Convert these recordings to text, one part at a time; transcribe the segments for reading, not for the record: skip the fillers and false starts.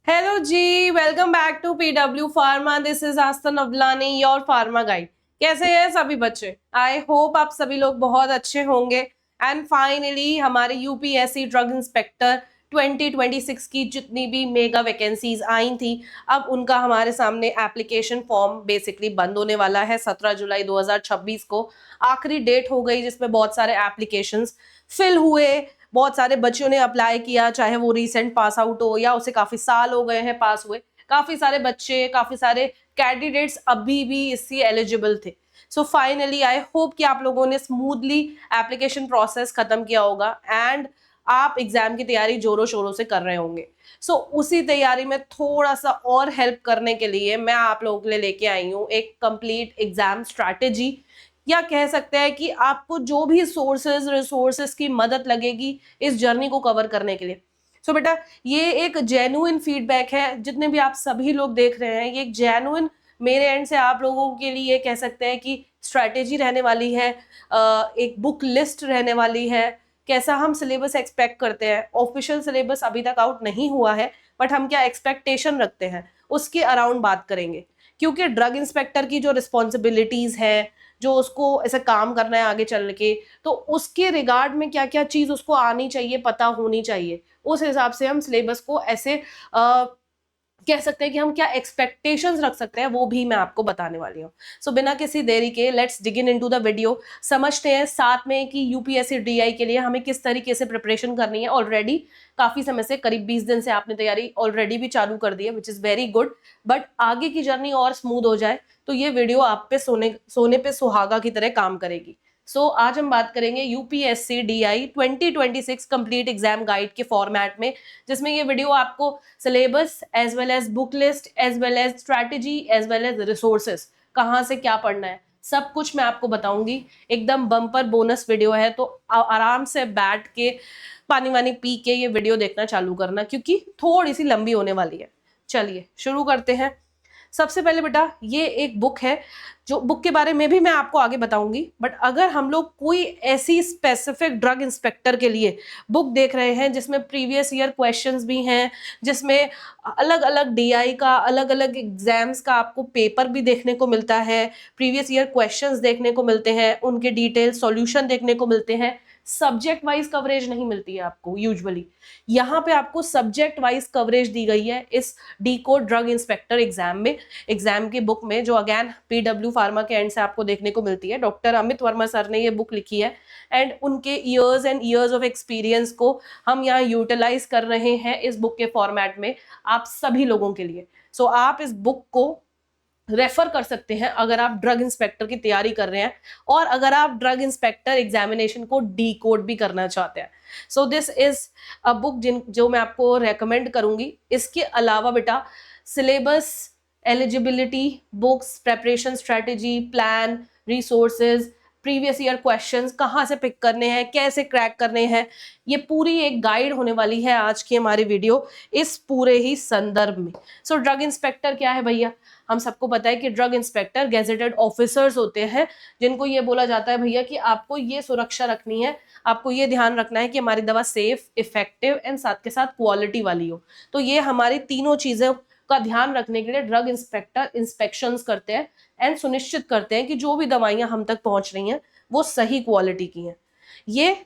Hello जी, welcome back to PW pharma. This is Aastha Avlani, your pharma guide. कैसे हैं सभी बच्चे? आई होप आप सभी लोग बहुत अच्छे होंगे। एंड फाइनली हमारे यूपीएससी ड्रग इंस्पेक्टर 2026 की जितनी भी मेगा वैकेंसीज आई थी, अब उनका हमारे सामने एप्लीकेशन फॉर्म बेसिकली बंद होने वाला है। 17 जुलाई 2026 को आखिरी डेट हो गई जिसमें बहुत सारे एप्लीकेशंस फिल हुए। बहुत सारे बच्चों ने अप्लाई किया, चाहे वो रिसेंट पास आउट हो या उसे काफी साल हो गए हैं पास हुए। काफी सारे बच्चे, काफी सारे कैंडिडेट्स अभी भी इससे एलिजिबल थे। सो फाइनली आई होप कि आप लोगों ने स्मूथली एप्लीकेशन प्रोसेस खत्म किया होगा एंड आप एग्जाम की तैयारी जोरों शोरों से कर रहे होंगे। उसी तैयारी में थोड़ा सा और हेल्प करने के लिए मैं आप लोगों के लिए लेके आई हूँ एक कंप्लीट एग्जाम स्ट्रैटेजी, या कह सकते हैं कि आपको जो भी सोर्सेज रिसोर्सेज की मदद लगेगी इस जर्नी को कवर करने के लिए। बेटा, ये एक जेन्युइन फीडबैक है। जितने भी आप सभी लोग देख रहे हैं, ये एक जेन्युइन मेरे एंड से आप लोगों के लिए कह सकते हैं कि स्ट्रैटेजी रहने वाली है। एक बुक लिस्ट रहने वाली है। कैसा हम सिलेबस एक्सपेक्ट करते हैं, ऑफिशियल सिलेबस अभी तक आउट नहीं हुआ है, बट हम क्या एक्सपेक्टेशन रखते हैं उसके अराउंड बात करेंगे। क्योंकि ड्रग इंस्पेक्टर की जो रिस्पॉन्सिबिलिटीज है, जो उसको ऐसे काम करना है आगे चल के, तो उसके रिगार्ड में क्या क्या चीज उसको आनी चाहिए, पता होनी चाहिए। उस हिसाब से हम सिलेबस को ऐसे कह सकते हैं कि हम क्या एक्सपेक्टेशंस रख सकते हैं, वो भी मैं आपको बताने वाली हूँ। बिना किसी देरी के let's dig in into the video. समझते हैं साथ में कि यूपीएससी डीआई के लिए हमें किस तरीके से प्रिपरेशन करनी है। ऑलरेडी काफी समय से, करीब 20 दिन से आपने तैयारी ऑलरेडी भी चालू कर दी है, which is very good. But आगे की जर्नी और स्मूथ हो जाए तो ये वीडियो आप पे सोने पे सुहागा की तरह काम करेगी। आज हम बात करेंगे UPSC DI 2026 complete exam guide के फॉर्मेट में, जिसमें ये वीडियो आपको syllabus as well as book list as well as strategy as well as resources, कहाँ से क्या पढ़ना है, सब कुछ मैं आपको बताऊंगी। एकदम बम्पर बोनस वीडियो है, तो आराम से बैठ के पानी वानी पी के ये वीडियो देखना चालू करना, क्योंकि थोड़ी सी लंबी होने वाली है। चलिए शुरू करते हैं। सबसे पहले बेटा, ये एक बुक है, जो बुक के बारे में भी मैं आपको आगे बताऊंगी। बट अगर हम लोग कोई ऐसी स्पेसिफिक ड्रग इंस्पेक्टर के लिए बुक देख रहे हैं जिसमें प्रीवियस ईयर क्वेश्चंस भी हैं, जिसमें अलग अलग डीआई का, अलग अलग एग्जाम्स का आपको पेपर भी देखने को मिलता है, प्रीवियस ईयर क्वेश्चंस देखने को मिलते हैं, उनके डिटेल सॉल्यूशन देखने को मिलते हैं, सब्जेक्ट वाइज कवरेज नहीं मिलती है आपको यूजुअली। यहाँ पे आपको सब्जेक्ट वाइज कवरेज दी गई है इस D code drug inspector exam में, एग्जाम की बुक में, जो अगेन पीडब्ल्यू फार्मा के एंड से आपको देखने को मिलती है। डॉक्टर अमित वर्मा सर ने ये बुक लिखी है एंड उनके years and years of experience को हम यहाँ यूटिलाइज कर रहे हैं इस बुक के फॉर्मेट में आप सभी लोगों के लिए। आप इस बुक को रेफर कर सकते हैं अगर आप ड्रग इंस्पेक्टर की तैयारी कर रहे हैं, और अगर आप ड्रग इंस्पेक्टर एग्जामिनेशन को डी कोड भी करना चाहते हैं। दिस इज अ बुक जो मैं आपको रेकमेंड करूंगी। इसके अलावा बेटा, syllabus, eligibility, books, preparation strategy, plan, resources, previous year questions कहाँ से पिक करने हैं, कैसे क्रैक करने हैं, ये पूरी एक गाइड होने वाली है आज की हमारी वीडियो इस पूरे ही संदर्भ में। ड्रग इंस्पेक्टर क्या है भैया? हम सबको पता है कि ड्रग इंस्पेक्टर गेजेटेड ऑफिसर्स होते हैं, जिनको ये बोला जाता है भैया कि आपको ये सुरक्षा रखनी है, आपको ये ध्यान रखना है कि हमारी दवा सेफ, इफेक्टिव एंड साथ के साथ क्वालिटी वाली हो। तो ये हमारी तीनों चीजों का ध्यान रखने के लिए ड्रग इंस्पेक्टर इंस्पेक्शंस करते हैं एंड सुनिश्चित करते हैं कि जो भी दवाइयां हम तक पहुंच रही हैं वो सही क्वालिटी की हैं। ये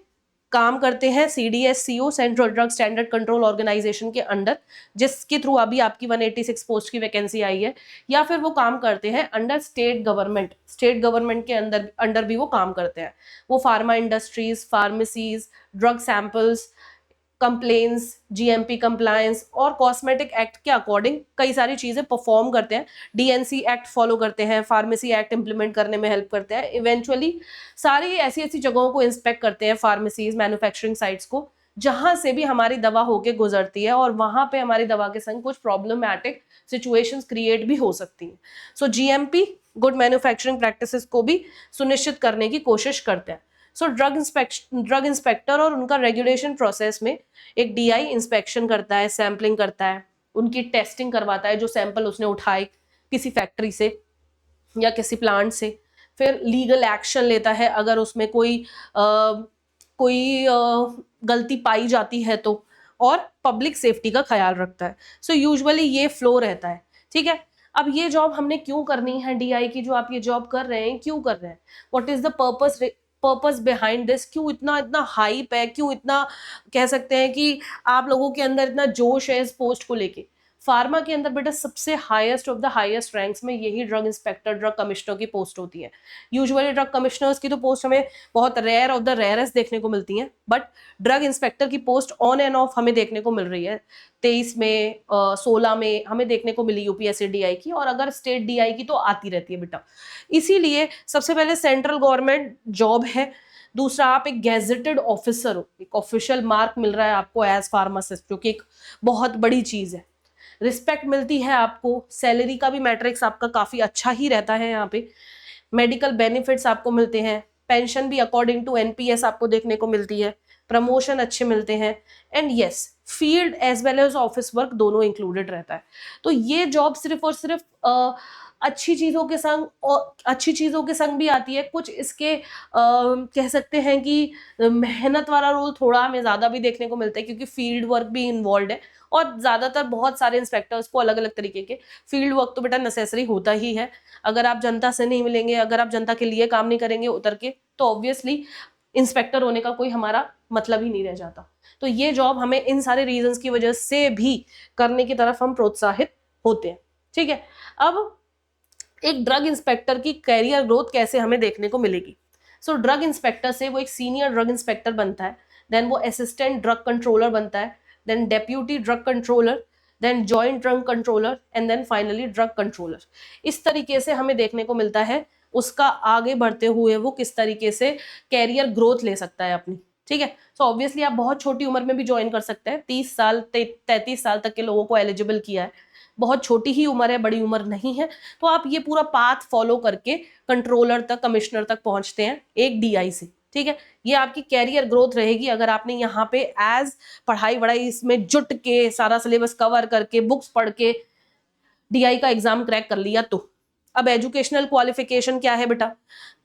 काम करते हैं CDSCO, central drug standard control organisation के अंडर, जिसके थ्रू अभी आपकी 186 पोस्ट की वैकेंसी आई है, या फिर वो काम करते हैं अंडर स्टेट गवर्नमेंट के अंडर भी वो काम करते हैं। वो pharma industries, pharmacies, drug samples, complaints, GMP compliance और कॉस्मेटिक एक्ट के अकॉर्डिंग कई सारी चीजें परफॉर्म करते हैं। DNC एक्ट फॉलो करते हैं, फार्मेसी एक्ट इंप्लीमेंट करने में हेल्प करते हैं। इवेंचुअली सारी ऐसी ऐसी जगहों को इंस्पेक्ट करते हैं, फार्मेसीज, मैन्युफैक्चरिंग साइट्स को, जहां से भी हमारी दवा होके गुजरती है और वहां पे हमारी दवा के संग कुछ प्रॉब्लमैटिक सिचुएशंस क्रिएट भी हो सकती हैं। GMP, गुड मैन्युफैक्चरिंग प्रैक्टिसेस को भी सुनिश्चित करने की कोशिश करते हैं। ड्रग इंस्पेक्टर और उनका रेगुलेशन प्रोसेस में एक DI इंस्पेक्शन करता है, सैंपलिंग करता है, उनकी टेस्टिंग करवाता है जो सैंपल उसने उठाए किसी फैक्ट्री से या किसी प्लांट से, फिर लीगल एक्शन लेता है अगर उसमें कोई गलती पाई जाती है तो और पब्लिक सेफ्टी का ख्याल रखता है। सो यूजुअली ये फ्लो रहता है, ठीक है। अब ये जॉब हमने क्यों करनी है, डीआई की जो आप ये जॉब कर रहे हैं क्यों कर रहे हैं, what is the purpose behind this, क्यों इतना इतना हाइप है, क्यों इतना कह सकते हैं कि आप लोगों के अंदर इतना जोश है इस पोस्ट को लेके। फार्मा के अंदर बेटा सबसे highest of the highest ranks में यही ड्रग इंस्पेक्टर, ड्रग कमिश्नर की पोस्ट होती है। यूजुअली ड्रग कमिश्नर्स की तो पोस्ट हमें बहुत रेयर ऑफ द रेयरेस्ट देखने को मिलती है, बट ड्रग इंस्पेक्टर की पोस्ट ऑन एंड ऑफ हमें देखने को मिल रही है। 23 में 16 में हमें देखने को मिली यूपीएससी डीआई की, और अगर स्टेट डीआई की तो आती रहती है बेटा। इसीलिए सबसे पहले सेंट्रल गवर्नमेंट जॉब है, दूसरा आप एक गैजेटेड ऑफिसर हो, एक ऑफिशियल मार्क मिल रहा है आपको एज फार्मासिस्ट, जो कि एक बहुत बड़ी चीज है। रिस्पेक्ट मिलती है आपको, सैलरी का भी मैट्रिक्स आपका काफी अच्छा ही रहता है यहाँ पे, मेडिकल बेनिफिट्स आपको मिलते हैं, पेंशन भी अकॉर्डिंग टू एनपीएस आपको देखने को मिलती है, प्रमोशन अच्छे मिलते हैं, and yes field as well as office work दोनों इंक्लूडेड रहता है। तो ये जॉब सिर्फ और सिर्फ अच्छी चीजों के संग, और अच्छी चीजों के संग भी आती है, कुछ इसके कह सकते हैं कि मेहनत वाला रोल थोड़ा हमें ज्यादा भी देखने को मिलता है, क्योंकि फील्ड वर्क भी इन्वॉल्व है, और ज्यादातर बहुत सारे इंस्पेक्टर्स को अलग अलग तरीके के फील्ड वर्क तो बेटा नेसेसरी होता ही है। अगर आप जनता से नहीं मिलेंगे, अगर आप जनता के लिए काम नहीं करेंगे उतर के, तो ऑब्वियसली इंस्पेक्टर होने का कोई हमारा मतलब ही नहीं रह जाता। तो ये जॉब हमें इन सारे रीजंस की वजह से भी करने की तरफ हम प्रोत्साहित होते हैं, ठीक है। अब एक ड्रग इंस्पेक्टर की कैरियर ग्रोथ कैसे हमें देखने को मिलेगी। सो ड्रग इंस्पेक्टर से वो एक सीनियर ड्रग इंस्पेक्टर बनता है, देन वो असिस्टेंट ड्रग कंट्रोलर बनता है, then deputy drug controller, then joint drug controller, and then finally drug controller. इस तरीके से हमें देखने को मिलता है उसका आगे बढ़ते हुए वो किस तरीके से कैरियर ग्रोथ ले सकता है अपनी, ठीक है। सो ऑब्वियसली आप बहुत छोटी उम्र में भी ज्वाइन कर सकते हैं, 30 साल 33 साल तक के लोगों को एलिजिबल किया है, बहुत छोटी ही उम्र है, बड़ी उम्र नहीं है। तो आप ये पूरा पाथ फॉलो करके कंट्रोलर तक, कमिश्नर तक पहुंचते हैं एक डीआई से, ठीक है। ये आपकी कैरियर ग्रोथ रहेगी अगर आपने यहाँ पे एज पढ़ाई वढ़ाई इसमें जुट के सारा सिलेबस कवर करके बुक्स पढ़ के डीआई का एग्जाम क्रैक कर लिया तो। अब एजुकेशनल क्वालिफिकेशन क्या है बेटा,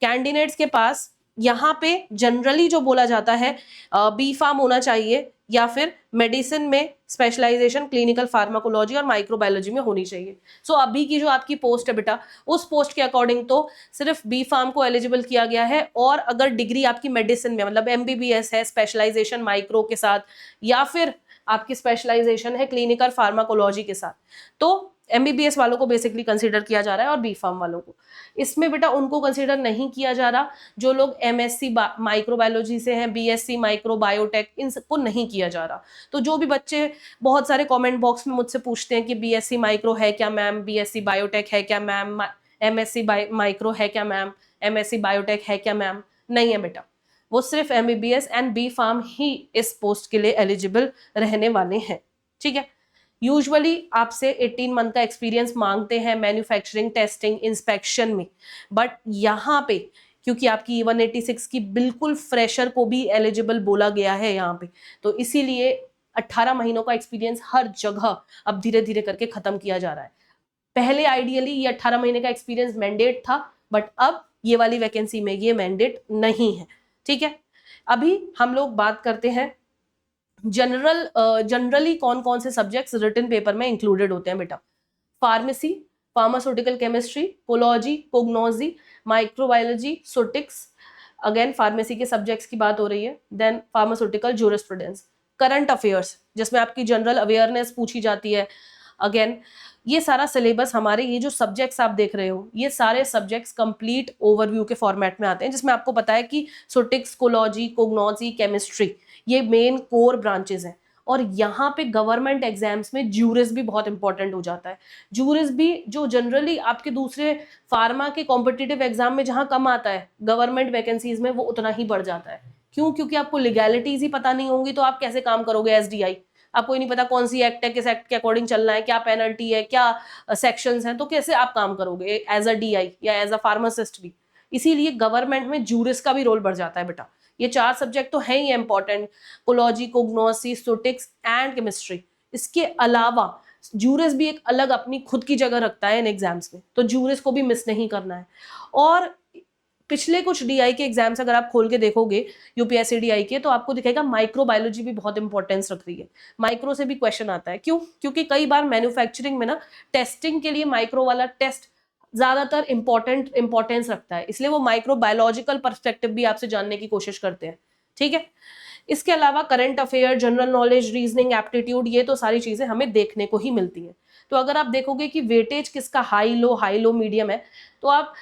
कैंडिडेट्स के पास यहाँ पे जनरली जो बोला जाता है बी फार्म होना चाहिए, या फिर मेडिसिन में स्पेशलाइजेशन क्लिनिकल फार्माकोलॉजी और माइक्रोबायोलॉजी में होनी चाहिए। सो अभी की जो आपकी पोस्ट है बेटा, उस पोस्ट के अकॉर्डिंग तो सिर्फ बी फार्म को एलिजिबल किया गया है, और अगर डिग्री आपकी मेडिसिन में मतलब एमबीबीएस है स्पेशलाइजेशन माइक्रो के साथ, या फिर आपकी स्पेशलाइजेशन है क्लिनिकल फार्माकोलॉजी के साथ, तो एमबीबीएस वालों को बेसिकली कंसीडर किया जा रहा है, और बी फार्म वालों को इसमें बेटा उनको कंसीडर नहीं किया जा रहा जो लोग एमएससी माइक्रोबायोलॉजी से हैं, बीएससी माइक्रोबायोटेक, इन सबको नहीं किया जा रहा। तो जो भी बच्चे बहुत सारे कमेंट बॉक्स में मुझसे पूछते हैं कि बीएससी माइक्रो है क्या मैम, बीएससी बायोटेक है क्या मैम, एमएससी माइक्रो है क्या मैम, एमएससी बायोटेक है क्या मैम, नहीं है बेटा, वो सिर्फ एमबीबीएस एंड बी फार्म ही इस पोस्ट के लिए एलिजिबल रहने वाले हैं, ठीक है। यूजुअली आपसे 18 मंथ का एक्सपीरियंस मांगते हैं मैन्युफैक्चरिंग, टेस्टिंग, इंस्पेक्शन में, बट यहाँ पे क्योंकि आपकी 186 की बिल्कुल फ्रेशर को भी एलिजिबल बोला गया है यहाँ पे, तो इसीलिए 18 महीनों का एक्सपीरियंस हर जगह अब धीरे धीरे करके खत्म किया जा रहा है। पहले आइडियली ये 18 महीने का एक्सपीरियंस मैंडेट था, बट अब ये वाली वैकेंसी में ये मैंडेट नहीं है, ठीक है। अभी हम लोग बात करते हैं जनरली कौन कौन से सब्जेक्ट्स रिटन पेपर में इंक्लूडेड होते हैं बेटा। फार्मेसी, फार्मास्यूटिकल केमिस्ट्री, कोलॉजी, कोग्नोलॉजी, माइक्रोबायोलॉजी, सोटिक्स, अगेन फार्मेसी के सब्जेक्ट्स की बात हो रही है, then pharmaceutical jurisprudence, current affairs जिसमें आपकी जनरल अवेयरनेस पूछी जाती है। अगेन ये सारा सिलेबस हमारे, ये जो सब्जेक्ट्स आप देख रहे हो, ये सारे सब्जेक्ट्स कंप्लीट ओवरव्यू के फॉर्मेट में आते हैं, जिसमें आपको पता है कि सोटिक्स, कोलॉजी, कोग्नोलॉजी, केमिस्ट्री ये मेन कोर ब्रांचेस हैं। और यहाँ पे गवर्नमेंट एग्जाम्स में ज्यूरिस भी बहुत इंपॉर्टेंट हो जाता है। ज्यूरिस भी जो जनरली आपके दूसरे फार्मा के कॉम्पिटिटिव एग्जाम में जहाँ कम आता है, गवर्नमेंट वैकेंसीज में वो उतना ही बढ़ जाता है। क्यों? क्योंकि आपको लीगैलिटीज ही पता नहीं होंगी तो आप कैसे काम करोगे एज डीआई। आपको ही नहीं पता कौन सी एक्ट है, किस एक्ट के अकॉर्डिंग चलना है, क्या पेनल्टी है, क्या सेक्शंस हैं, तो कैसे आप काम करोगे एज अ डीआई या एज अ फार्मासिस्ट भी। इसीलिए गवर्नमेंट में ज्यूरिस का भी रोल बढ़ जाता है बेटा। ये 4 सब्जेक्ट तो हैं ही इंपॉर्टेंट, कोलॉजी, कोग्नोसी, सोटिक्स एंड केमिस्ट्री। इसके अलावा ज्यूरिस भी एक अलग अपनी खुद की जगह रखता है इन एग्जाम्स में, तो ज्यूरिस को भी मिस नहीं करना है। और पिछले कुछ डीआई के एग्जाम्स अगर आप खोल के देखोगे यूपीएससी डीआई के, तो आपको दिखेगा माइक्रोबायोलॉजी भी बहुत इंपॉर्टेंस रख रही है। माइक्रो से भी क्वेश्चन आता है, क्यों? क्योंकि कई बार मैन्युफैक्चरिंग में ना टेस्टिंग के लिए माइक्रो वाला टेस्ट ज्यादातर इंपॉर्टेंस रखता है, इसलिए वो माइक्रोबायोलॉजिकल पर्सपेक्टिव भी आपसे जानने की कोशिश करते हैं। ठीक है, इसके अलावा current affair, general knowledge, reasoning, aptitude, ये तो सारी चीजें हमें देखने को ही मिलती हैं। तो अगर आप देखोगे कि वेटेज किसका हाई लो मीडियम है, तो आप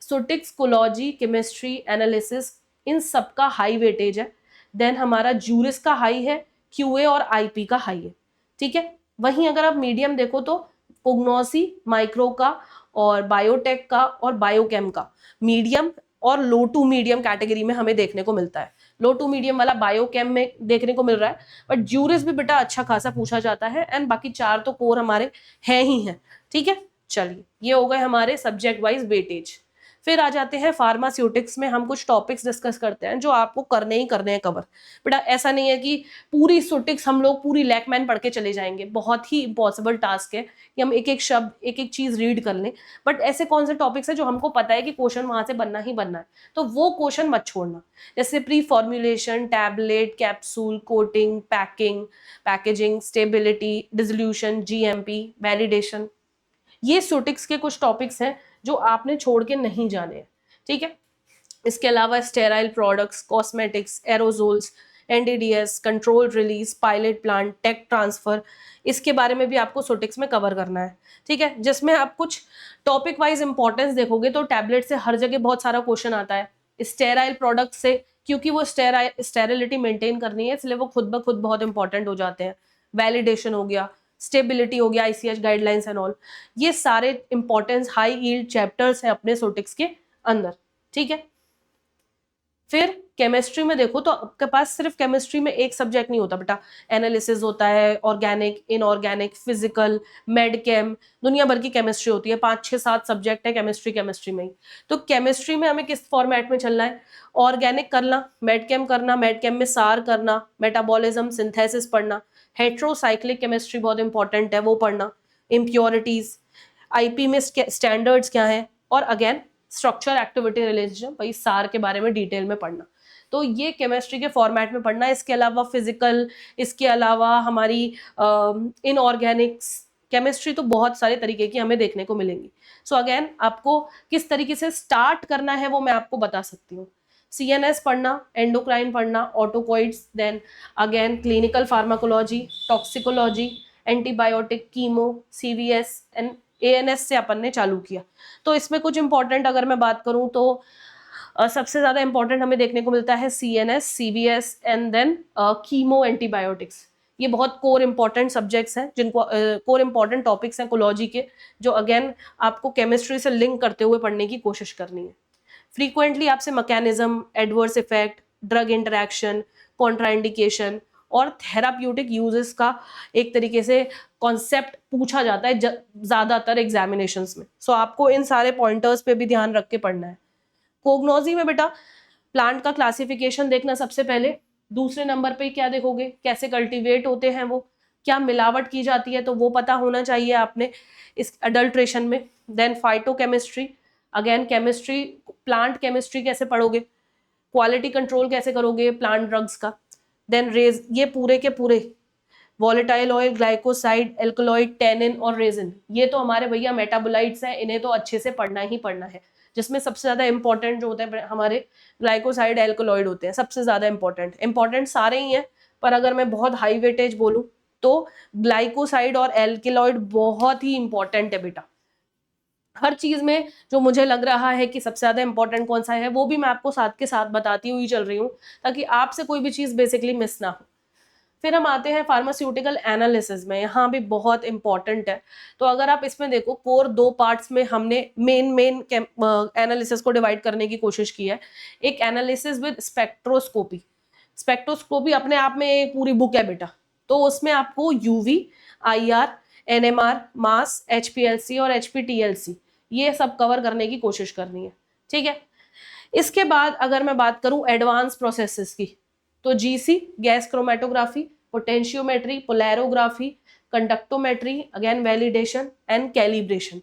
सुटिक्स, कोलॉजी, केमिस्ट्री, एनालिसिस, इन सबका हाई वेटेज है। देन हमारा जूरिस का हाई है, क्यूए और आईपी का हाई है। ठीक है, वहीं अगर आप मीडियम देखो तो कोग्नोसी, माइक्रो का और बायोटेक का और बायोकेम का मीडियम और लो टू मीडियम कैटेगरी में हमें देखने को मिलता है। लो टू मीडियम वाला बायोकेम में देखने को मिल रहा है, बट ज्यूरिस भी बेटा अच्छा खासा पूछा जाता है, एंड बाकी 4 तो कोर हमारे हैं ही हैं। ठीक है, चलिए ये हो गए हमारे सब्जेक्ट वाइज वेटेज। फिर आ जाते हैं फार्मास्यूटिक्स में, हम कुछ टॉपिक्स डिस्कस करते हैं जो आपको करने ही करने हैं कवर। बेटा ऐसा नहीं है कि पूरी सूटिक्स हम लोग पूरी लैकमैन पढ़ के चले जाएंगे, बहुत ही इम्पॉसिबल टास्क है कि हम एक एक शब्द, एक एक चीज रीड कर लें। बट ऐसे कौन से टॉपिक्स है जो हमको पता है कि क्वेश्चन वहां से बनना ही बनना है, तो वो क्वेश्चन मत छोड़ना। जैसे pre formulation, tablet, capsule, coating, packaging, stability, dissolution, GMP, validation, ये सूटिक्स के कुछ टॉपिक्स हैं जो आपने छोड़ के नहीं जाने हैं। ठीक है, इसके अलावा sterile products, cosmetics, aerosols, NDDS, control release, pilot plant, tech transfer, इसके बारे में भी आपको सूटिक्स में कवर करना है। ठीक है, जिसमें आप कुछ टॉपिक वाइज इंपॉर्टेंस देखोगे तो टैबलेट से हर जगह बहुत सारा क्वेश्चन आता है। स्टेराइल प्रोडक्ट से, क्योंकि वो स्टेरिलिटी मेंटेन करनी है, इसलिए वो खुद ब खुद बहुत इंपॉर्टेंट हो जाते हैं। वैलिडेशन हो गया, स्टेबिलिटी हो गया, आईसीएच गाइडलाइंस एंड ऑल, ये सारे इंपॉर्टेंस हाई यील्ड चैप्टर्स हैं अपने सूटिक्स के अंदर। ठीक है, फिर केमिस्ट्री में देखो तो आपके पास सिर्फ केमिस्ट्री में एक सब्जेक्ट नहीं होता बेटा, एनालिसिस होता है, ऑर्गेनिक, इनऑर्गेनिक, फिजिकल, मेडकेम, दुनिया भर की केमिस्ट्री होती है। 5 6 7 सब्जेक्ट है केमिस्ट्री में ही। तो केमिस्ट्री में हमें किस फॉर्मेट में चलना है? ऑर्गेनिक करना, मेडकेम में सार करना, मेटाबॉलिज्म, सिंथेसिस पढ़ना, हेट्रोसाइक्लिक केमिस्ट्री बहुत इंपॉर्टेंट है, वो पढ़ना, इम्प्योरिटीज, आईपी में स्टैंडर्ड्स क्या है, और अगेन स्ट्रक्चर एक्टिविटी रिलेशनशिप, भाई सार के बारे में डिटेल में पढ़ना। तो ये केमिस्ट्री के फॉर्मेट में पढ़ना है। इसके अलावा फिजिकल, इसके अलावा हमारी इनऑर्गेनिक्स केमिस्ट्री, तो बहुत सारे तरीके की हमें देखने को मिलेंगी। सो अगेन आपको किस तरीके से स्टार्ट करना है वो मैं आपको बता सकती हूँ। CNS पढ़ना, एंडोक्राइन पढ़ना, autacoids, then again clinical pharmacology, toxicology, antibiotic, chemo, CVS and ANS से अपन ने चालू किया। तो इसमें कुछ इंपॉर्टेंट अगर मैं बात करूं तो सबसे ज्यादा इंपॉर्टेंट हमें देखने को मिलता है CNS, CVS and then chemo, antibiotics. ये बहुत कोर इंपॉर्टेंट सब्जेक्ट्स हैं, जिनको कोर इंपॉर्टेंट टॉपिक्स हैं कोलॉजी के, जो अगेन आपको केमिस्ट्री से लिंक करते हुए पढ़ने की कोशिश करनी है। फ्रीक्वेंटली आपसे mechanism, adverse effect, drug interaction, contraindication और थेराप्यूटिक यूजेस का एक तरीके से कॉन्सेप्ट पूछा जाता है ज्यादातर एग्जामिनेशंस में। सो आपको इन सारे पॉइंटर्स पे भी ध्यान रख के पढ़ना है। कोग्नोजी में बेटा प्लांट का क्लासिफिकेशन देखना सबसे पहले। दूसरे नंबर पे क्या देखोगे? कैसे कल्टीवेट होते हैं वो, क्या मिलावट की जाती है, तो वो पता होना चाहिए आपने इस अडल्ट्रेशन में। Then phytochemistry, again chemistry, plant chemistry कैसे पढ़ोगे, क्वालिटी कंट्रोल कैसे करोगे प्लांट ड्रग्स का। देन रेज, ये पूरे के पूरे volatile oil, glycoside, alkaloid, tannin और रेजिन, ये तो हमारे भैया मेटाबोलाइट्स हैं, इन्हें तो अच्छे से पढ़ना ही पढ़ना है। जिसमें सबसे ज्यादा इंपॉर्टेंट जो होते हैं हमारे ग्लाइकोसाइड, एल्कलॉइड होते हैं सबसे ज्यादा इंपॉर्टेंट सारे ही हैं, पर अगर मैं बहुत हाई वेटेज बोलूं तो ग्लाइकोसाइड और एल्कलॉइड बहुत ही इंपॉर्टेंट है बेटा। हर चीज में जो मुझे लग रहा है कि सबसे ज्यादा इंपॉर्टेंट कौन सा है, वो भी मैं आपको साथ के साथ बताती हुई चल रही हूँ, ताकि आपसे कोई भी चीज बेसिकली मिस ना हो। फिर हम आते हैं फार्मास्यूटिकल एनालिसिस में, यहाँ भी बहुत इंपॉर्टेंट है। तो अगर आप इसमें देखो, कोर 2 पार्ट्स में हमने मेन एनालिसिस को डिवाइड करने की कोशिश की है। एक एनालिसिस विद स्पेक्ट्रोस्कोपी, स्पेक्ट्रोस्कोपी अपने आप में एक पूरी बुक है बेटा। तो उसमें आपको UV, IR, NMR, मास, HPLC और HPTLC, ये सब कवर करने की कोशिश करनी है। ठीक है, इसके बाद अगर मैं बात करूं एडवांस प्रोसेसेस की, तो GC, gas chromatography, potentiometry, polarography, conductometry, again validation and calibration.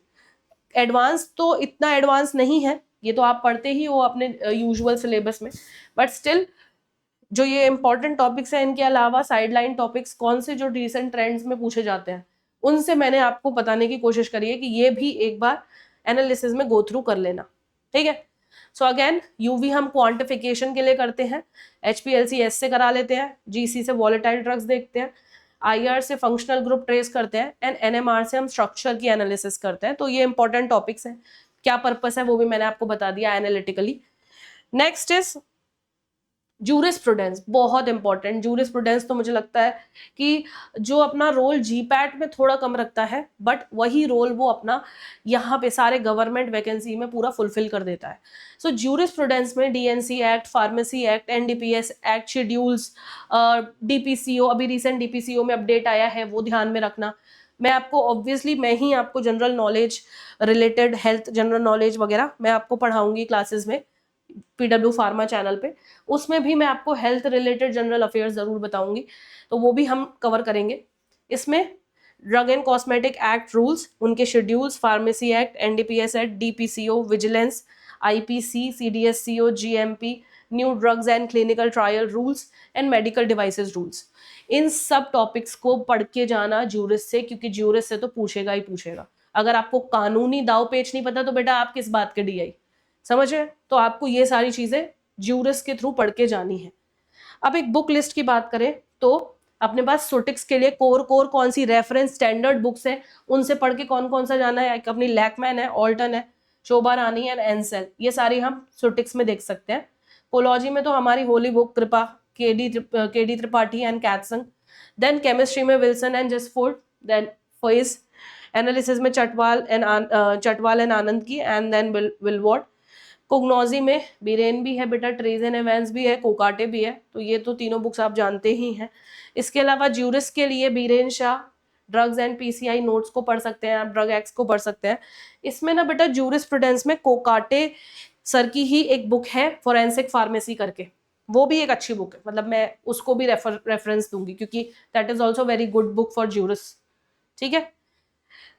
Advance तो इतना एडवांस नहीं है, ये तो आप पढ़ते ही हो अपने यूजुअल सिलेबस में, बट स्टिल जो ये इंपॉर्टेंट टॉपिक्स हैं इनके अलावा साइडलाइन टॉपिक्स कौन से जो रिसेंट ट्रेंड्स में पूछे जाते हैं उनसे मैंने आपको बताने की कोशिश करी है कि ये भी एक बार एनालिसिस में गो थ्रू कर लेना, ठीक है। सो अगेन यूवी हम क्वांटिफिकेशन के लिए करते हैं, HPLC से करा लेते हैं, GC से वॉलेटाइल ड्रग्स देखते हैं, IR से फंक्शनल ग्रुप ट्रेस करते हैं, एंड NMR से हम स्ट्रक्चर की एनालिसिस करते हैं। तो ये इंपॉर्टेंट टॉपिक्स हैं, क्या पर्पस है वो भी मैंने आपको बता दिया एनालिटिकली। नेक्स्ट इज जूरिस्प्रूडेंस, बहुत इंपॉर्टेंट। जूरिस्प्रूडेंस तो मुझे लगता है कि जो अपना रोल जीपैट में थोड़ा कम रखता है, बट वही रोल वो अपना यहाँ पे सारे गवर्नमेंट वैकेंसी में पूरा फुलफिल कर देता है। सो जूरिस्प्रूडेंस में DNC act, pharmacy act, NDPS act, schedules, DPCO, अभी रिसेंट DPCO में अपडेट आया है वो ध्यान में रखना। मैं आपको ऑब्वियसली मैं ही आपको general knowledge related, health general knowledge वगैरह मैं आपको पढ़ाऊंगी क्लासेस में PW फार्मा चैनल पे, उसमें भी मैं आपको हेल्थ रिलेटेड जनरल अफेयर्स जरूर बताऊंगी, तो वो भी हम कवर करेंगे। इसमें drug and cosmetic act rules, उनके schedules, pharmacy act, NDPS act, DPCO, vigilance, IPC, CDSCO, GMP, new drugs and clinical trial rules and medical devices rules, इन सब टॉपिक्स को पढ़ के जाना ज्यूरिस से, क्योंकि ज्यूरिस से तो पूछेगा ही पूछेगा। अगर आपको कानूनी दाव पेच नहीं पता तो बेटा आप किस बात के DI, समझ रहे? तो आपको ये सारी चीजें ज्यूरिस के थ्रू पढ़ के जानी है। अब एक बुक लिस्ट की बात करें तो अपने पास सोटिक्स के लिए कोर कौन सी रेफरेंस स्टैंडर्ड बुक्स है उनसे पढ़ के कौन कौन सा जाना है। अपनी लैकमैन है, ऑल्टन है, शोभा रानी है, एनसेल, ये सारी हम सोटिक्स में देख सकते हैं। कोलॉजी में तो हमारी होली बुक कृपा, KD त्रिपाठी एंड कैथसन। देन केमिस्ट्री में विल्सन एंड जसफोर्ड, देन फोइस। एनालिसिस में चटवाल एंड आनंद की, एंड देन विलवॉर्ड। कोग्नोजी में बीरेन भी है बेटा, ट्रेजन एवेंस भी है, कोकाटे भी है, तो ये तो तीनों बुक्स आप जानते ही हैं। इसके अलावा ज्यूरिस के लिए Biren Shah, drugs and PCI notes को पढ़ सकते हैं आप, ड्रग एक्ट्स को पढ़ सकते हैं। इसमें ना बेटा ज्यूरिस्प्रूडेंस में कोकाटे सर की ही एक बुक है फॉरेंसिक फार्मेसी करके, वो भी एक अच्छी बुक है, मतलब मैं उसको भी रेफरेंस दूंगी क्योंकि that is also very good book for juris, ठीक है।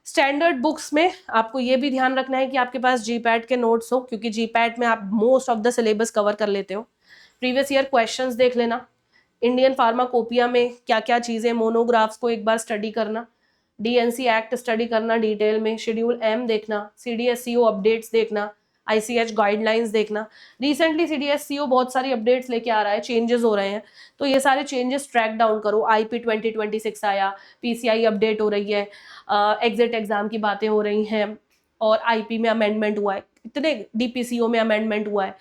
स्टैंडर्ड बुक्स में आपको ये भी ध्यान रखना है कि आपके पास GPAT के नोट्स हो, क्योंकि GPAT में आप most of the syllabus cover कर लेते हो। प्रीवियस ईयर क्वेश्चंस देख लेना, इंडियन फार्माकोपिया में क्या क्या चीजें, मोनोग्राफ्स को एक बार स्टडी करना, DNC एक्ट स्टडी करना डिटेल में, शेड्यूल M देखना, CDSCO अपडेट्स देखना, ICH गाइडलाइंस देखना। रिसेंटली CDSCO बहुत सारी अपडेट्स लेके आ रहा है, चेंजेस हो रहे हैं, तो ये सारे चेंजेस ट्रैक डाउन करो। IP 2026 आया, PCI अपडेट हो रही है, एग्जिट एग्जाम की बातें हो रही हैं, और IP में अमेंडमेंट हुआ है, इतने DPCO में अमेंडमेंट हुआ है,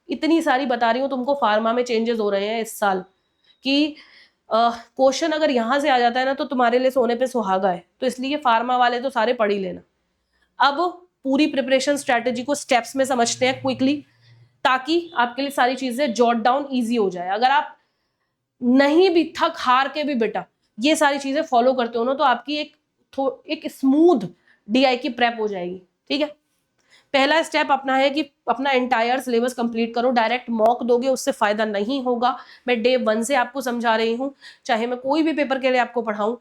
इतनी सारी बता रही हूँ तुमको, फार्मा में चेंजेस हो रहे हैं इस साल कि क्वेश्चन अगर यहाँ से आ जाता है ना तो तुम्हारे लिए सोने पे सुहागा है, तो इसलिए फार्मा वाले तो सारे पढ़ ही लेना। अब पूरी प्रिपरेशन स्ट्रेटेजी को स्टेप्स में समझते हैं क्विकली, ताकि आपके लिए सारी चीजें जॉट डाउन इजी हो जाए। अगर आप नहीं भी थक हार के भी बेटा ये सारी चीजें फॉलो करते हो ना तो आपकी एक स्मूथ DI की प्रेप हो जाएगी, ठीक है। पहला स्टेप अपना है कि अपना एंटायर सिलेबस कंप्लीट करो। डायरेक्ट मॉक दोगे उससे फायदा नहीं होगा, मैं डे 1 से आपको समझा रही हूँ, चाहे मैं कोई भी पेपर के लिए आपको पढ़ाऊं।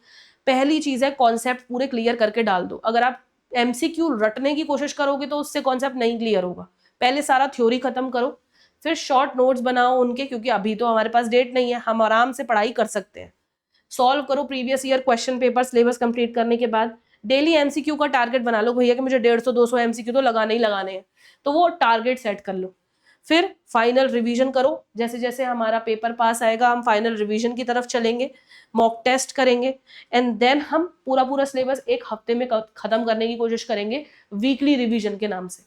पहली चीज है कॉन्सेप्ट पूरे क्लियर करके डाल दो। अगर आप MCQ रटने की कोशिश करोगे तो उससे कॉन्सेप्ट नहीं क्लियर होगा। पहले सारा थ्योरी खत्म करो, फिर शॉर्ट नोट्स बनाओ उनके, क्योंकि अभी तो हमारे पास डेट नहीं है, हम आराम से पढ़ाई कर सकते हैं। सॉल्व करो previous year question paper syllabus complete करने के बाद। डेली MCQ का टारगेट बना लो भैया कि मुझे 150-200 MCQ तो लगाने ही लगाने हैं, तो वो टारगेट सेट कर लो। फिर फाइनल रिवीजन करो, जैसे जैसे हमारा पेपर पास आएगा हम फाइनल रिवीजन की तरफ चलेंगे, मॉक टेस्ट करेंगे, एंड देन हम पूरा सिलेबस एक हफ्ते में खत्म करने की कोशिश करेंगे वीकली रिवीजन के नाम से।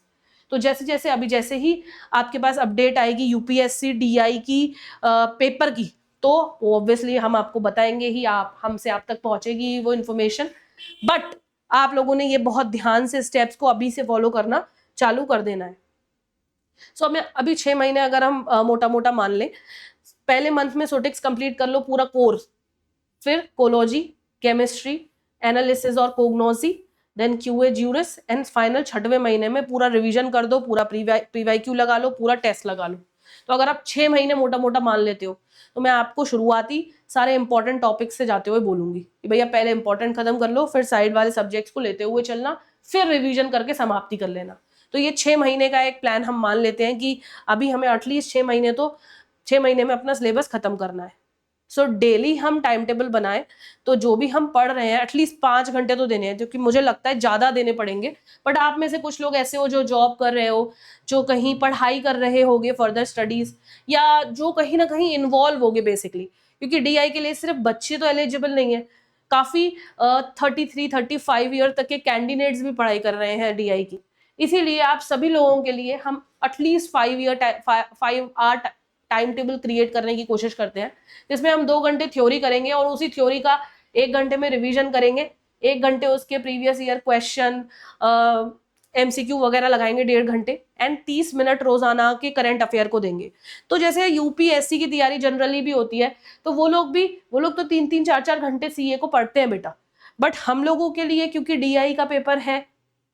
तो जैसे ही आपके पास अपडेट आएगी UPSC DI की पेपर की, तो ऑब्वियसली हम आपको बताएंगे ही, हमसे आप तक पहुंचेगी वो इन्फॉर्मेशन। बट आप लोगों ने ये बहुत ध्यान से स्टेप्स को अभी से फॉलो करना चालू कर देना है। सो हमें अभी 6 महीने अगर हम मोटा मोटा मान लें, पहले मंथ में सोटिक्स कंप्लीट कर लो पूरा कोर्स, फिर कोलॉजी, केमिस्ट्री, एनालिसिस और कोग्नोसी, देन QA ज्यूरिस, एंड फाइनल 6वें महीने में पूरा रिवीजन कर दो, पूरा PYQ लगा लो, पूरा टेस्ट लगा लो। तो अगर आप 6 महीने मोटा मोटा मान लेते हो तो मैं आपको शुरुआती सारे इंपॉर्टेंट टॉपिक से जाते हुए बोलूंगी कि भैया पहले इंपॉर्टेंट खत्म कर लो, फिर साइड वाले सब्जेक्ट्स को लेते हुए चलना, फिर रिवीजन करके समाप्ति कर लेना। तो ये 6 महीने का एक प्लान हम मान लेते हैं कि अभी हमें एटलीस्ट 6 महीने में अपना सिलेबस खत्म करना है। सो डेली हम टाइम टेबल बनाएं, तो जो भी हम पढ़ रहे हैं एटलीस्ट 5 घंटे तो देने हैं, क्योंकि मुझे लगता है ज्यादा देने पड़ेंगे। बट आप में से कुछ लोग ऐसे हो जो जॉब कर रहे हो, जो कहीं पढ़ाई कर रहे होगे फर्दर स्टडीज, या जो कहीं ना कहीं इन्वॉल्व होगे बेसिकली, क्योंकि डीआई के लिए सिर्फ बच्चे तो एलिजिबल नहीं है, काफी 33-35 ईयर तक के कैंडिडेट्स भी पढ़ाई कर रहे हैं डीआई की। इसीलिए आप सभी लोगों के लिए हम at least 5 hour time table create करने की कोशिश करते हैं, जिसमें हम 2 घंटे थ्योरी करेंगे और उसी थ्योरी का 1 घंटे में रिवीजन करेंगे, 1 घंटे उसके प्रीवियस ईयर क्वेश्चन एमसीक्यू वगैरह लगाएंगे 1.5 घंटे, एंड 30 मिनट रोजाना के करंट अफेयर को देंगे। तो जैसे यूपीएससी की तैयारी जनरली भी होती है, तो वो लोग तो 3-4 घंटे सीए को पढ़ते हैं बेटा। बट हम लोगों के लिए क्योंकि डीआई का पेपर है,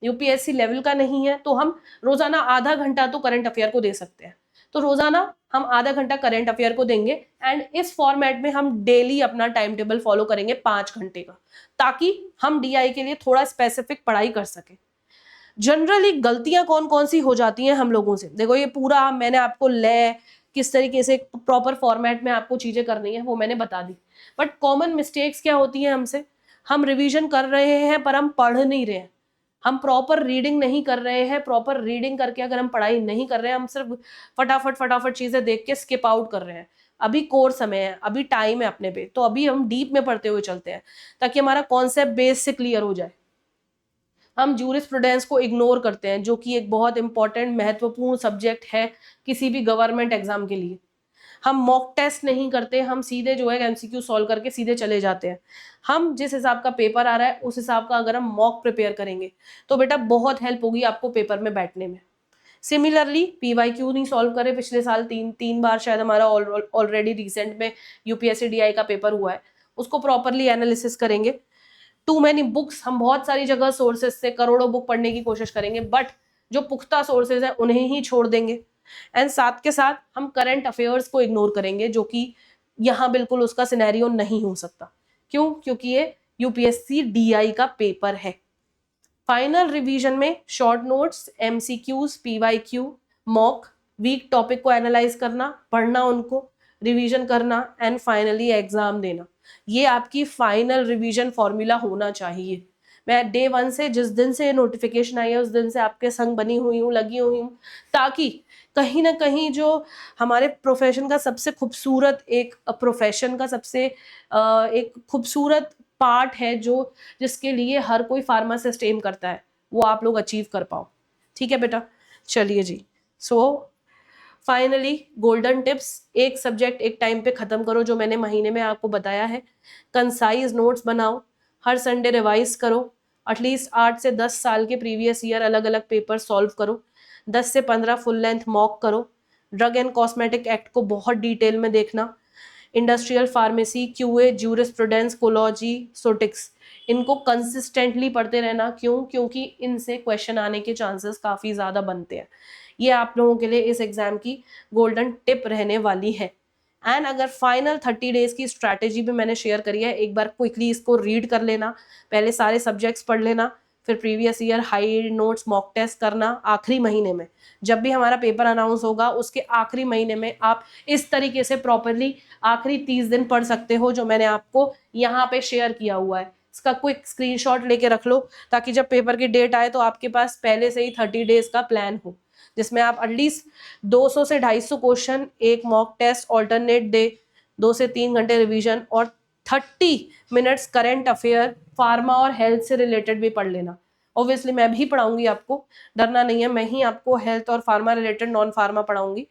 यूपीएससी लेवल का नहीं है, तो हम रोजाना आधा घंटा तो करंट अफेयर को दे सकते हैं। तो रोजाना हम आधा घंटा करंट अफेयर को देंगे, एंड इस फॉर्मेट में हम डेली अपना टाइम टेबल फॉलो करेंगे 5 घंटे का, ताकि हम डीआई के लिए थोड़ा स्पेसिफिक पढ़ाई कर सके। जनरली गलतियां कौन कौन सी हो जाती हैं हम लोगों से, देखो ये पूरा मैंने आपको किस तरीके से प्रॉपर फॉर्मेट में आपको चीजें करनी है वो मैंने बता दी। बट कॉमन मिस्टेक्स क्या होती हैं हमसे, हम रिवीजन कर रहे हैं पर हम पढ़ नहीं रहे हैं, हम प्रॉपर रीडिंग नहीं कर रहे हैं। प्रॉपर रीडिंग करके अगर हम पढ़ाई नहीं कर रहे हैं, हम सिर्फ फटाफट चीजें देख के स्किप आउट कर रहे हैं। अभी कोर्स समय है, अभी टाइम है अपने पे, तो अभी हम डीप में पढ़ते हुए चलते हैं ताकि हमारा कॉन्सेप्ट बेस से क्लियर हो जाए। हम जूरिस्प्रूडेंस को इग्नोर करते हैं, जो कि एक बहुत इंपॉर्टेंट महत्वपूर्ण सब्जेक्ट है किसी भी गवर्नमेंट एग्जाम के लिए। हम मॉक टेस्ट नहीं करते, हम सीधे जो है एमसीक्यू सॉल्व करके सीधे चले जाते हैं। हम जिस हिसाब का पेपर आ रहा है उस हिसाब का अगर हम मॉक प्रिपेयर करेंगे तो बेटा बहुत हेल्प होगी आपको पेपर में बैठने में। सिमिलरली पीवाईक्यू नहीं सॉल्व करे, पिछले साल तीन बार शायद हमारा ऑलरेडी रिसेंट में यूपीएससी डीआई का पेपर हुआ है, उसको प्रॉपरली एनालिसिस करेंगे। टू मैनी बुक्स, हम बहुत सारी जगह सोर्सेज से करोड़ों बुक पढ़ने की कोशिश करेंगे, बट जो पुख्ता सोर्सेज है उन्हें ही छोड़ देंगे। एंड साथ के साथ हम करंट अफेयर्स को इग्नोर करेंगे, जो कि यहाँ बिल्कुल उसका सिनेरियो नहीं हो सकता। क्यों? क्योंकि ये यूपीएससी डीआई का पेपर है। फाइनल रिवीजन में short notes, MCQs, PYQ, mock, week topic को एनालाइज करना, पढ़ना उनको, रिवीजन करना, एंड फाइनली एग्जाम देना। ये आपकी फाइनल रिवीजन फॉर्मूला होना चाहिए। मैं डे 1 से, जिस दिन से नोटिफिकेशन आई है उस दिन से आपके संग बनी हुई हूँ, लगी हुई हूँ, ताकि कहीं ना कहीं जो हमारे प्रोफेशन का सबसे खूबसूरत एक खूबसूरत पार्ट है, जो जिसके लिए हर कोई फार्मासिस्ट एम करता है, वो आप लोग अचीव कर पाओ। ठीक है बेटा, चलिए जी। सो फाइनली गोल्डन टिप्स, एक सब्जेक्ट एक टाइम पे खत्म करो, जो मैंने महीने में आपको बताया है। कंसाइज नोट्स बनाओ, हर संडे रिवाइज करो, एटलीस्ट 8 से 10 साल के प्रीवियस ईयर अलग अलग पेपर सॉल्व करो, 10 से 15 फुल लेंथ मॉक करो, ड्रग एंड कॉस्मेटिक एक्ट को बहुत डिटेल में देखना, इंडस्ट्रियल फार्मेसी, क्यूए, जूरिस्प्रूडेंस, कोलॉजी, सोटिक्स, इनको कंसिस्टेंटली पढ़ते रहना। क्यों? क्योंकि इनसे क्वेश्चन आने के चांसेस काफी ज्यादा बनते हैं। ये आप लोगों के लिए इस एग्जाम की गोल्डन टिप रहने वाली है। एंड अगर फाइनल 30 डेज की स्ट्रैटेजी भी मैंने शेयर करी है, एक बार क्विकली इसको रीड कर लेना, पहले सारे सब्जेक्ट्स पढ़ लेना, फिर previous year high notes mock test करना। आखिरी महीने में जब भी हमारा पेपर अनाउंस होगा उसके आखिरी महीने में आप इस तरीके से प्रॉपरली आखिरी 30 दिन पढ़ सकते हो, जो मैंने आपको यहाँ पे शेयर किया हुआ है। इसका क्विक स्क्रीनशॉट लेके रख लो, ताकि जब पेपर की डेट आए तो आपके पास पहले से ही 30 डेज का प्लान हो, जिसमें आप एटलीस्ट 200 से 250 क्वेश्चन, एक मॉक टेस्ट ऑल्टरनेट डे, 2 से 3 घंटे रिवीजन और 30 मिनट्स करंट अफेयर फार्मा और हेल्थ से रिलेटेड भी पढ़ लेना। ऑब्वियसली मैं भी पढ़ाऊंगी आपको, डरना नहीं है, मैं ही आपको हेल्थ और फार्मा रिलेटेड नॉन फार्मा पढ़ाऊंगी।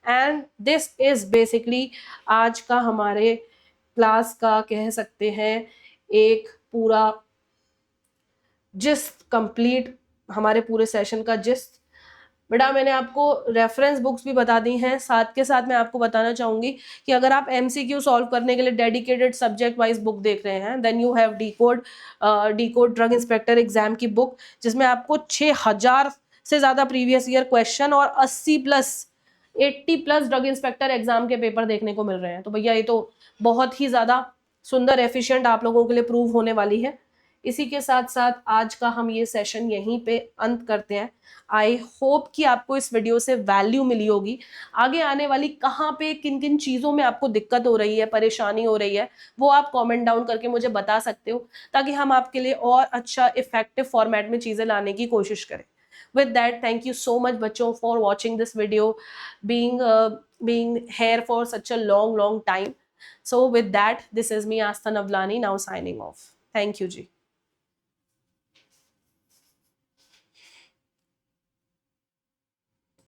एंड दिस इज बेसिकली आज का हमारे क्लास का, कह सकते हैं, एक पूरा जिस्ट, कंप्लीट हमारे पूरे सेशन का जिस्ट। बेटा मैंने आपको रेफरेंस बुक्स भी बता दी हैं, साथ के साथ मैं आपको बताना चाहूंगी कि अगर आप एमसीक्यू सॉल्व करने के लिए डेडिकेटेड सब्जेक्ट वाइज बुक देख रहे हैं, then you have the code drug inspector exam की बुक, जिसमें आपको 6000 से ज्यादा प्रीवियस ईयर क्वेश्चन और 80 प्लस ड्रग इंस्पेक्टर एग्जाम के पेपर देखने को मिल रहे हैं। तो भैया ये तो बहुत ही ज्यादा सुंदर, एफिशिएंट आप लोगों के लिए प्रूव होने वाली है। इसी के साथ साथ आज का हम ये सेशन यहीं पे अंत करते हैं। आई होप कि आपको इस वीडियो से वैल्यू मिली होगी। आगे आने वाली कहाँ पे किन किन चीज़ों में आपको दिक्कत हो रही है, परेशानी हो रही है, वो आप कमेंट डाउन करके मुझे बता सकते हो, ताकि हम आपके लिए और अच्छा इफेक्टिव फॉर्मेट में चीज़ें लाने की कोशिश करें। With that, thank you so much बच्चों for watching this video, being here for such a long time. So with that, this is me Astha Navlani now signing off. Thank you ji.